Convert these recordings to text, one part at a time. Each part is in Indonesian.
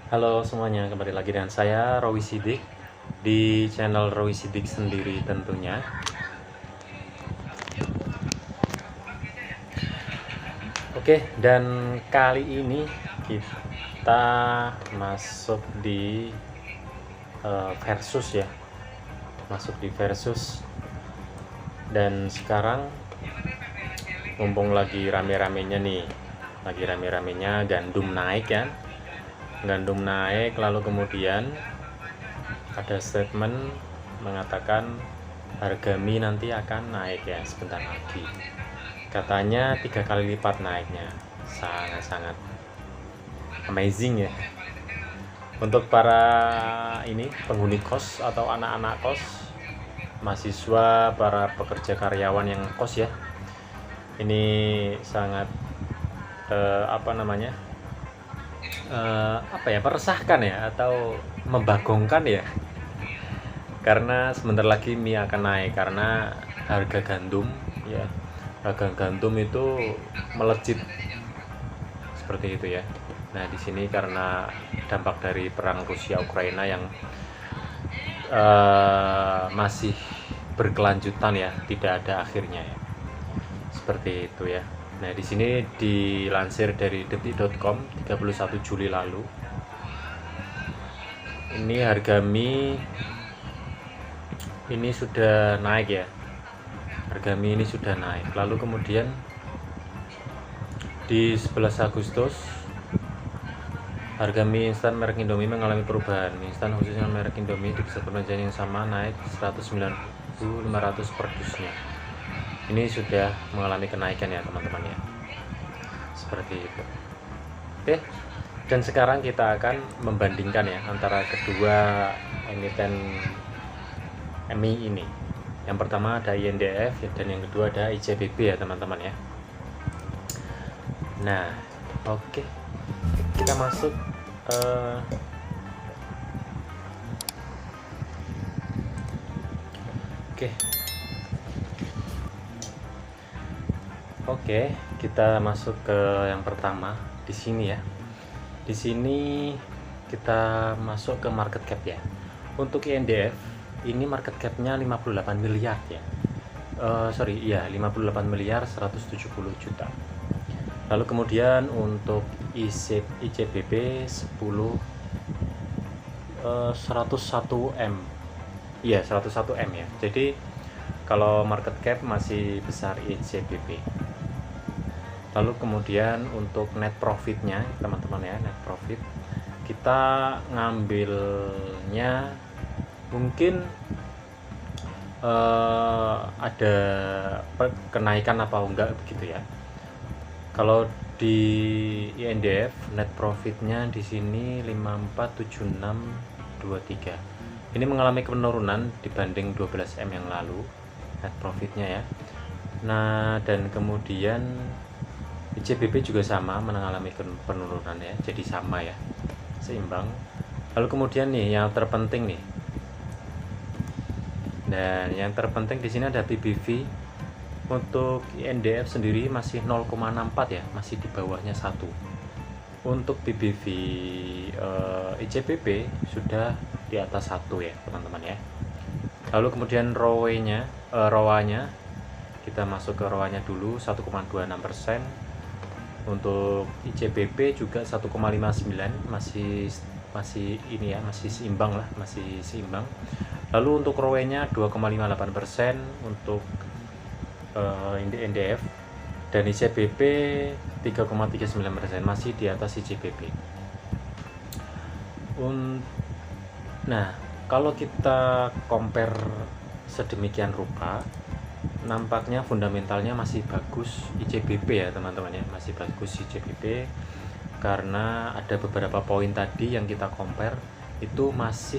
Halo semuanya, kembali lagi dengan saya Rowi Sidik di channel Rowi Sidik sendiri tentunya. Oke, dan kali ini kita masuk di versus ya, masuk di versus. Dan sekarang mumpung lagi rame-ramenya nih, lagi rame-ramenya gandum naik ya, gandum naik, lalu kemudian ada statement mengatakan harga mie nanti akan naik ya sebentar lagi. Katanya 3 kali lipat naiknya. Sangat-sangat amazing ya. Untuk para ini penghuni kos atau anak-anak kos, mahasiswa, para pekerja karyawan yang kos ya. Ini sangat meresahkan ya atau membagongkan ya, karena sebentar lagi mie akan naik karena harga gandum ya, harga gandum itu melejit seperti itu ya. Nah di sini karena dampak dari perang Rusia Ukraina yang masih berkelanjutan ya, tidak ada akhirnya ya, seperti itu ya. Nah di sini dilansir dari detik.com 31 Juli lalu, ini harga mie ini sudah naik ya, harga mie ini sudah naik. Lalu kemudian di 11 Agustus harga mie instan merek Indomie mengalami perubahan. Mie instan khususnya merek Indomie di pusat perbelanjaan yang sama naik 109.500 per dusnya. Ini sudah mengalami kenaikan ya teman-teman ya, seperti itu. Oke, dan sekarang kita akan membandingkan ya antara kedua emiten mie ini. Yang pertama ada INDF dan yang kedua ada ICBP ya teman-teman ya. Nah oke, kita masuk Oke, kita masuk ke yang pertama di sini ya. Di sini kita masuk ke market cap ya. Untuk INDF ini market capnya 58 miliar ya. 58 miliar 170 juta. Lalu kemudian untuk ICBP 101 M. Iya, 101 M ya. Jadi kalau market cap masih besar ICBP. Lalu kemudian untuk net profitnya teman-teman ya, net profit kita ngambilnya mungkin ada kenaikan apa enggak begitu ya. Kalau di INDF net profitnya di sini 547623. Ini mengalami penurunan dibanding 12M yang lalu net profitnya ya. Nah, dan kemudian ICBP juga sama mengalami penurunan ya, jadi sama ya, seimbang. Lalu kemudian nih yang terpenting nih, dan yang terpenting di sini ada PBV. Untuk INDF sendiri masih 0,64 ya, masih di bawahnya 1. Untuk PBV ICBP sudah di atas 1 ya teman-teman ya. Lalu kemudian ROA-nya kita masuk ke ROA-nya dulu 1,26%. Untuk ICBP juga 1,59, masih ini ya, masih seimbang lah, masih seimbang. Lalu untuk ROE-nya 2,58% untuk INDF, dan ICBP 3,39%, masih di atas ICBP. Nah, kalau kita compare sedemikian rupa, nampaknya fundamentalnya masih bagus ICBP ya teman-teman ya, masih bagus ICBP karena ada beberapa poin tadi yang kita compare itu masih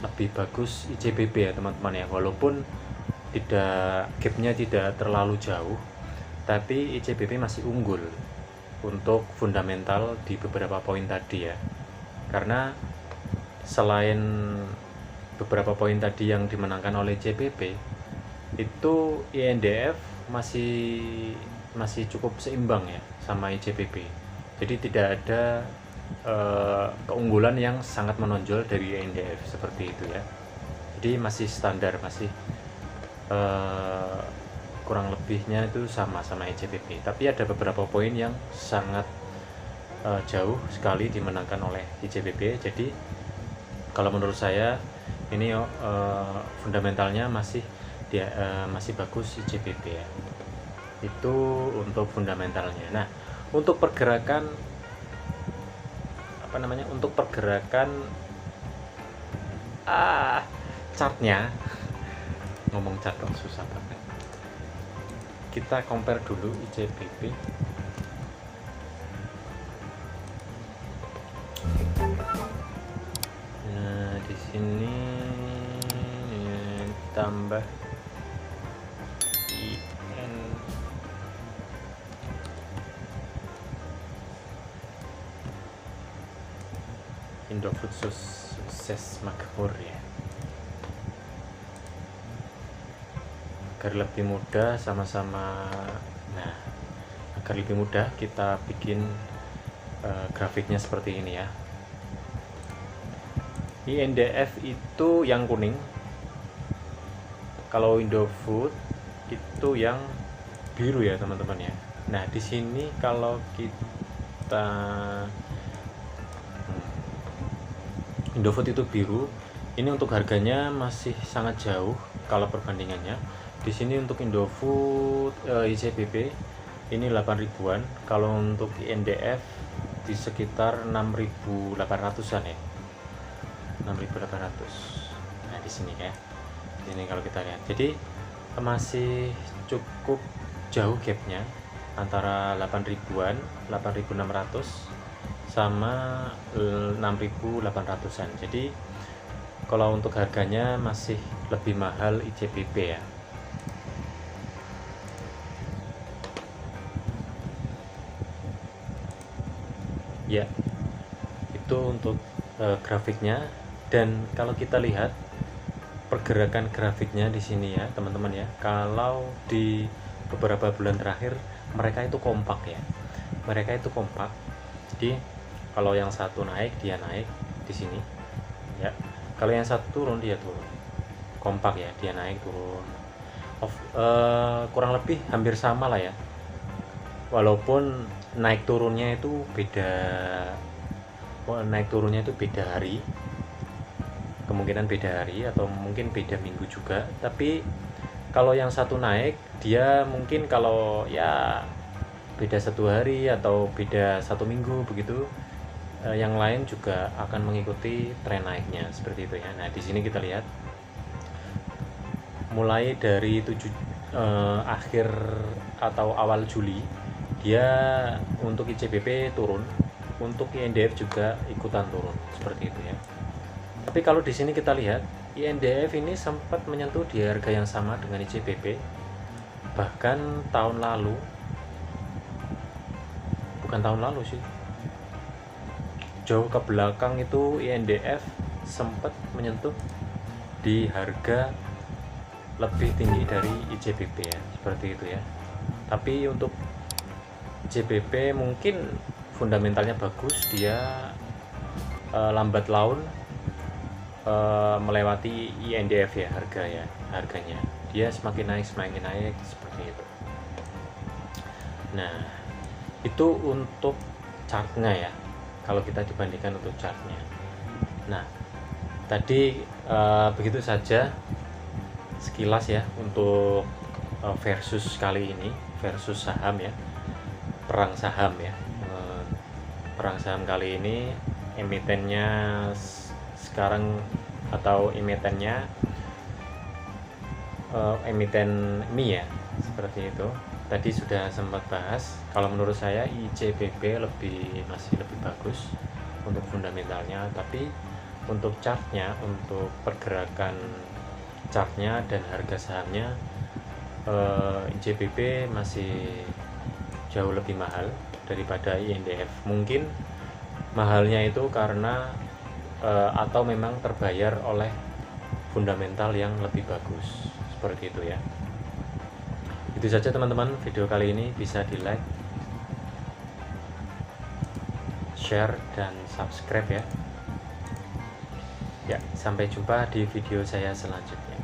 lebih bagus ICBP ya teman-teman ya, walaupun gapnya tidak terlalu jauh, tapi ICBP masih unggul untuk fundamental di beberapa poin tadi ya, karena selain beberapa poin tadi yang dimenangkan oleh ICBP, itu INDF masih cukup seimbang ya sama ICBP. Jadi tidak ada keunggulan yang sangat menonjol dari INDF seperti itu ya. Jadi masih standar, masih kurang lebihnya itu sama IJPP. Tapi ada beberapa poin yang sangat jauh sekali dimenangkan oleh IJPP. Jadi kalau menurut saya ini fundamentalnya masih masih bagus IJPP ya. Itu untuk fundamentalnya. Nah, untuk pergerakan untuk pergerakan chartnya, ngomong chart dong susah banget. Kita compare dulu IJPP. Nah, di sini tambah Indofood sukses makmur ya. Agar lebih mudah sama-sama. Nah, agar lebih mudah kita bikin grafiknya seperti ini ya. INDF itu yang kuning, kalau Indofood itu yang biru ya teman-teman ya. Nah, di sini kalau kita Indofood itu biru, ini untuk harganya masih sangat jauh kalau perbandingannya. Di sini untuk Indofood IJPP ini 8.000-an, kalau untuk INDF di sekitar 6.800-an ya. 6.800. Nah, di sini ya. Ini kalau kita lihat. Jadi masih cukup jauh gapnya antara 8.000-an, 8.600 sama 6.800-an. Jadi kalau untuk harganya masih lebih mahal IJPP ya. Ya, itu untuk grafiknya. Dan kalau kita lihat pergerakan grafiknya di sini ya teman-teman ya, kalau di beberapa bulan terakhir mereka itu kompak ya. Mereka itu kompak. Jadi kalau yang satu naik dia naik di sini ya, kalau yang satu turun dia turun. Kompak ya, dia naik turun. Kurang lebih hampir sama lah ya, walaupun naik turunnya itu beda hari, kemungkinan beda hari atau mungkin beda minggu juga. Tapi kalau yang satu naik dia mungkin kalau ya beda 1 hari atau beda 1 minggu begitu, yang lain juga akan mengikuti tren naiknya seperti itu ya. Nah, di sini kita lihat mulai dari akhir atau awal Juli dia untuk IJPP turun, untuk INDF juga ikutan turun seperti itu ya. Tapi kalau di sini kita lihat INDF ini sempat menyentuh di harga yang sama dengan IJPP, bahkan bukan tahun lalu sih, jauh ke belakang itu INDF sempat menyentuh di harga lebih tinggi dari IJPP ya, seperti itu ya. Tapi untuk IJPP mungkin fundamentalnya bagus, dia lambat laun melewati INDF ya, harganya dia semakin naik seperti itu. Nah, itu untuk chartnya ya, kalau kita dibandingkan untuk chartnya. Nah, tadi begitu saja sekilas ya untuk versus kali ini, versus saham ya, perang saham ya. Perang saham kali ini emitennya sekarang, atau emitennya emiten mie ya, seperti itu. Tadi sudah sempat bahas. Kalau menurut saya IJPP masih lebih bagus untuk fundamentalnya, tapi untuk chartnya, untuk pergerakan chartnya dan harga sahamnya, IJPP masih jauh lebih mahal daripada INDF. Mungkin mahalnya itu karena atau memang terbayar oleh fundamental yang lebih bagus, seperti itu ya. Itu saja teman-teman, video kali ini bisa di like, share, dan subscribe ya. Ya, sampai jumpa di video saya selanjutnya.